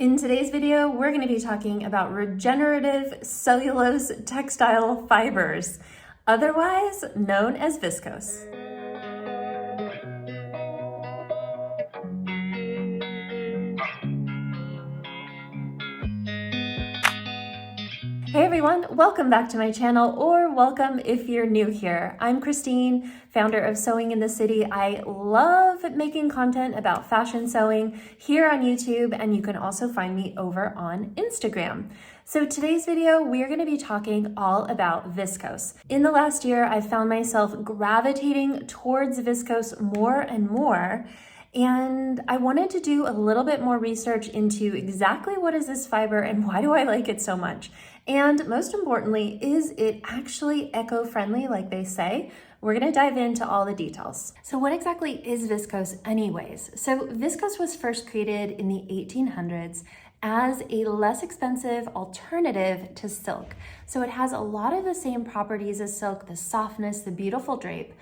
In today's video, we're going to be talking about regenerative cellulose textile fibers, otherwise known as viscose. Hey everyone, welcome back to my channel, or welcome if you're new here. I'm Christine, founder of Sewing in the City. I love making content about fashion sewing here on YouTube, and you can also find me over on Instagram. So today's video, we're going to be talking all about viscose. In the last year, I've found myself gravitating towards viscose more and more. And I wanted to do a little bit more research into exactly what is this fiber and why do I like it so much? And most importantly, is it actually eco-friendly like they say? We're gonna dive into all the details. So what exactly is viscose anyways? So viscose was first created in the 1800s as a less expensive alternative to silk. So it has a lot of the same properties as silk, the softness, the beautiful drape,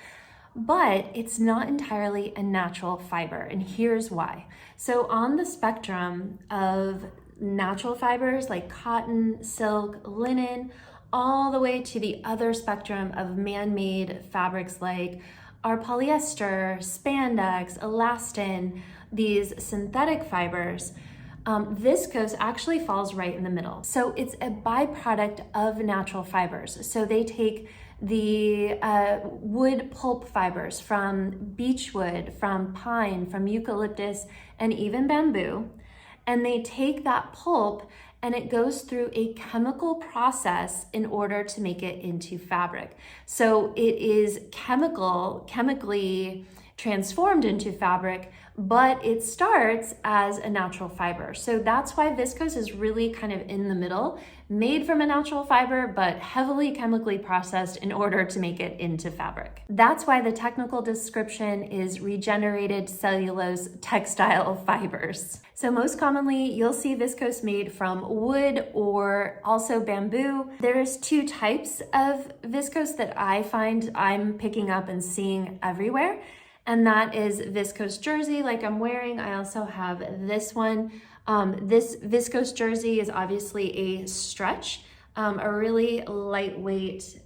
but it's not entirely a natural fiber, and here's why. So on the spectrum of natural fibers like cotton, silk, linen, all the way to the other spectrum of man-made fabrics like our polyester, spandex, elastin, these synthetic fibers, viscose actually falls right in the middle. So it's a byproduct of natural fibers. So they take the wood pulp fibers from beechwood, from pine, from eucalyptus, and even bamboo, and they take that pulp and it goes through a chemical process in order to make it into fabric. So it is chemically transformed into fabric, but it starts as a natural fiber. So that's why viscose is really kind of in the middle, made from a natural fiber, but heavily chemically processed in order to make it into fabric. That's why the technical description is regenerated cellulose textile fibers. So most commonly, you'll see viscose made from wood or also bamboo. There's two types of viscose that I find I'm picking up and seeing everywhere. And that is Viscose Jersey, like I'm wearing. I also have this one. This Viscose Jersey is obviously a stretch, a really lightweight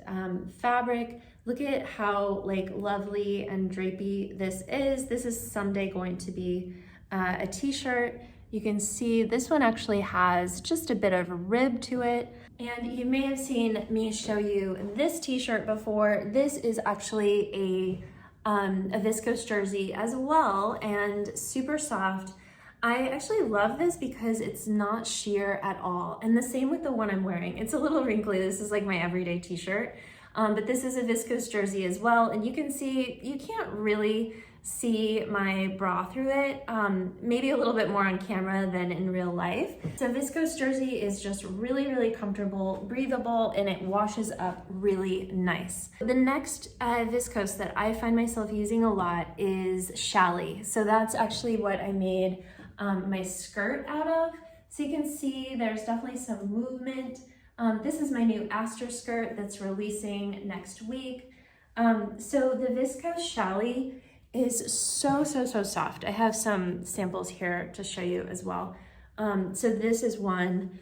fabric. Look at how lovely and drapey this is. This is someday going to be a t-shirt. You can see this one actually has just a bit of a rib to it. And you may have seen me show you this t-shirt before. This is actually a viscose jersey as well, and super soft. I actually love this because it's not sheer at all, and the same with the one I'm wearing. It's a little wrinkly. This is like my everyday t-shirt, but this is a viscose jersey as well, and you can see, you can't really see my bra through it, maybe a little bit more on camera than in real life. So viscose jersey is just really, really comfortable, breathable, and it washes up really nice. The next viscose that I find myself using a lot is Challis. So that's actually what I made my skirt out of. So you can see there's definitely some movement. This is my new Aster skirt that's releasing next week. So the Viscose Challis is so soft. I have some samples here to show you as well. So this is one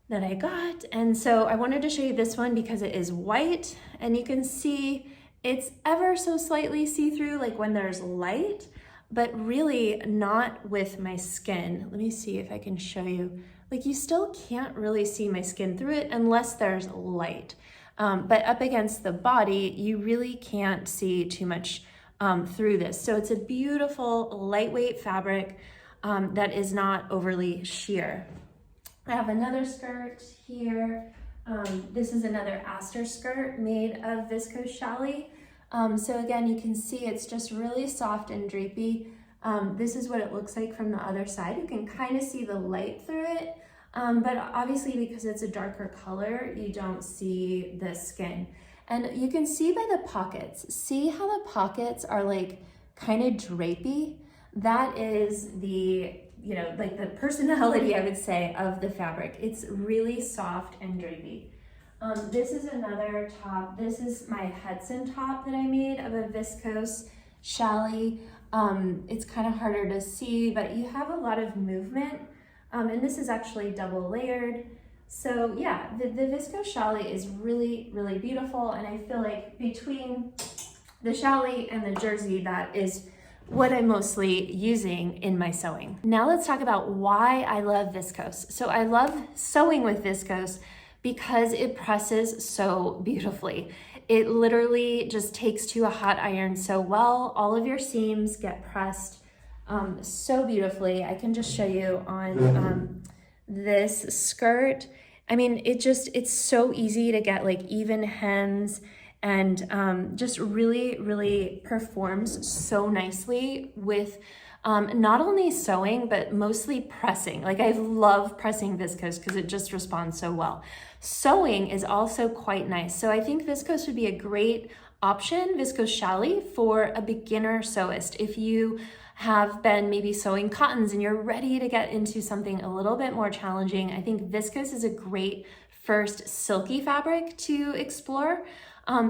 that I got, and so I wanted to show you this one because it is white, and you can see it's ever so slightly see-through, like when there's light, but really not with my skin. Let me see if I can show you. Like, you still can't really see my skin through it unless there's light. But up against the body, you really can't see too much through this. So it's a beautiful lightweight fabric that is not overly sheer. I have another skirt here. This is another Aster skirt made of Viscose Challis. So again, you can see it's just really soft and drapey. This is what it looks like from the other side. You can kind of see the light through it, but obviously because it's a darker color, you don't see the skin. And you can see by the pockets, see how the pockets are like kind of drapey? That is the, like the personality, I would say, of the fabric. It's really soft and drapey. This is another top. This is my Hudson top that I made of a Viscose Challis. It's kind of harder to see, but you have a lot of movement And this is actually double layered. So yeah, the Viscose Challis is really, really beautiful. And I feel like between the Challis and the Jersey, that is what I'm mostly using in my sewing. Now let's talk about why I love viscose. So I love sewing with viscose because it presses so beautifully. It literally just takes to a hot iron so well. All of your seams get pressed so beautifully. I can just show you on this skirt. I mean, it's so easy to get like even hems, and just really, really performs so nicely with not only sewing, but mostly pressing. Like I love pressing viscose because it just responds so well. Sewing is also quite nice. So I think viscose would be a great option, Viscose Challis, for a beginner sewist. If you have been maybe sewing cottons and you're ready to get into something a little bit more challenging, I think viscose is a great first silky fabric to explore.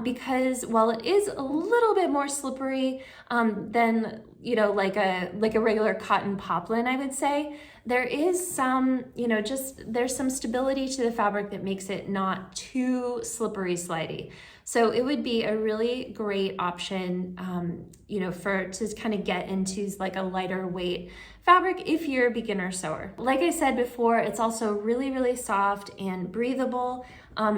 Because while it is a little bit more slippery than, you know, like a regular cotton poplin, I would say, there is some, you know, there's some stability to the fabric that makes it not too slippery slidey. So it would be a really great option, you know, to kind of get into like a lighter weight fabric if you're a beginner sewer. Like I said before, it's also really, really soft and breathable.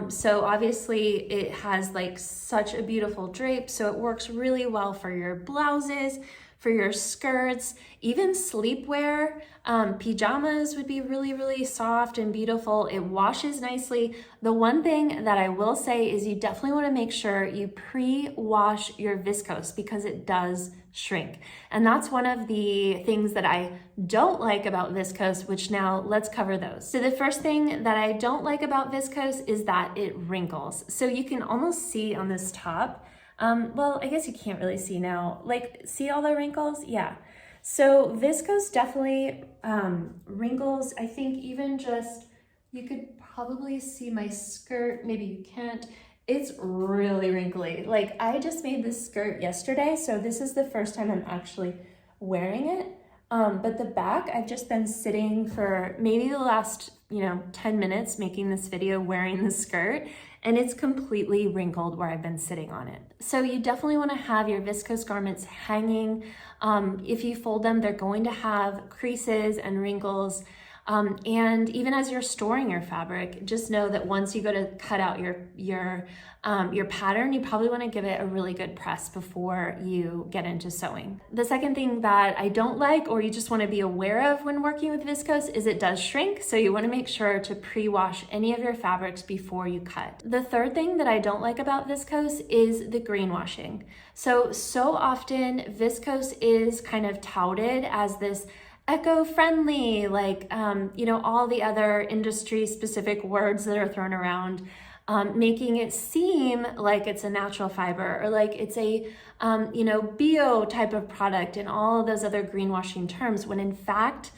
So obviously it has like such a beautiful drape, so it works really well for your blouses, for your skirts, even sleepwear. Pajamas would be really, really soft and beautiful. It washes nicely. The one thing that I will say is you definitely want to make sure you pre-wash your viscose because it does shrink. And that's one of the things that I don't like about viscose, which now let's cover those. So the first thing that I don't like about viscose is that it wrinkles. So you can almost see on this top, well, I guess you can't really see now. Like, see all the wrinkles? Yeah. So viscose definitely wrinkles. I think even just, you could probably see my skirt. Maybe you can't. It's really wrinkly. Like, I just made this skirt yesterday, so this is the first time I'm actually wearing it. But the back, I've just been sitting for maybe the last, 10 minutes making this video wearing the skirt, and it's completely wrinkled where I've been sitting on it. So you definitely want to have your viscose garments hanging. If you fold them, they're going to have creases and wrinkles. And even as you're storing your fabric, just know that once you go to cut out your pattern, you probably want to give it a really good press before you get into sewing. The second thing that I don't like, or you just want to be aware of when working with viscose, is it does shrink. So you want to make sure to pre-wash any of your fabrics before you cut. The third thing that I don't like about viscose is the greenwashing. So often viscose is kind of touted as this eco-friendly, like, all the other industry-specific words that are thrown around, making it seem like it's a natural fiber or like it's a, bio type of product and all of those other greenwashing terms, when in fact,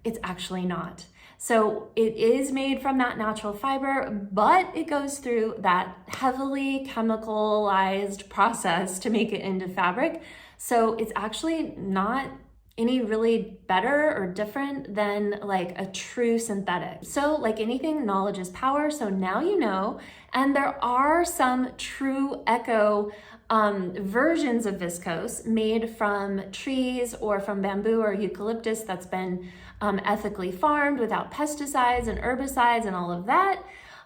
it's actually not. So it is made from that natural fiber, but it goes through that heavily chemicalized process to make it into fabric. So it's actually not any really better or different than like a true synthetic. So like anything, knowledge is power. So now you know, and there are some true eco versions of viscose made from trees or from bamboo or eucalyptus that's been ethically farmed without pesticides and herbicides and all of that.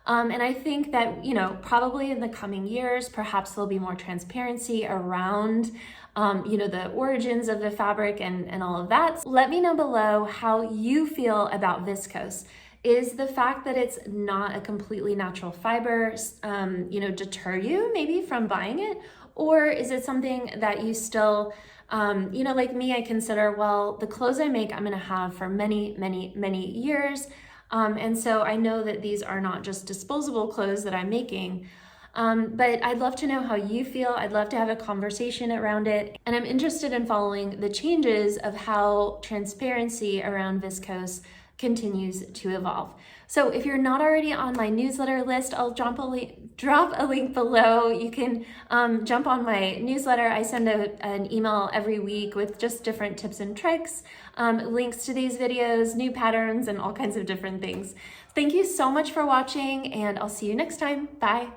And I think that, probably in the coming years, perhaps there'll be more transparency around the origins of the fabric and all of that. Let me know below how you feel about viscose. Is the fact that it's not a completely natural fiber, deter you maybe from buying it? Or is it something that you still, like me, I consider, well, the clothes I make, I'm gonna have for many, many, many years. And so I know that these are not just disposable clothes that I'm making. But I'd love to know how you feel. I'd love to have a conversation around it. And I'm interested in following the changes of how transparency around viscose continues to evolve. So if you're not already on my newsletter list, I'll drop a link below. You can jump on my newsletter. I send out an email every week with just different tips and tricks, links to these videos, new patterns, and all kinds of different things. Thank you so much for watching, and I'll see you next time. Bye.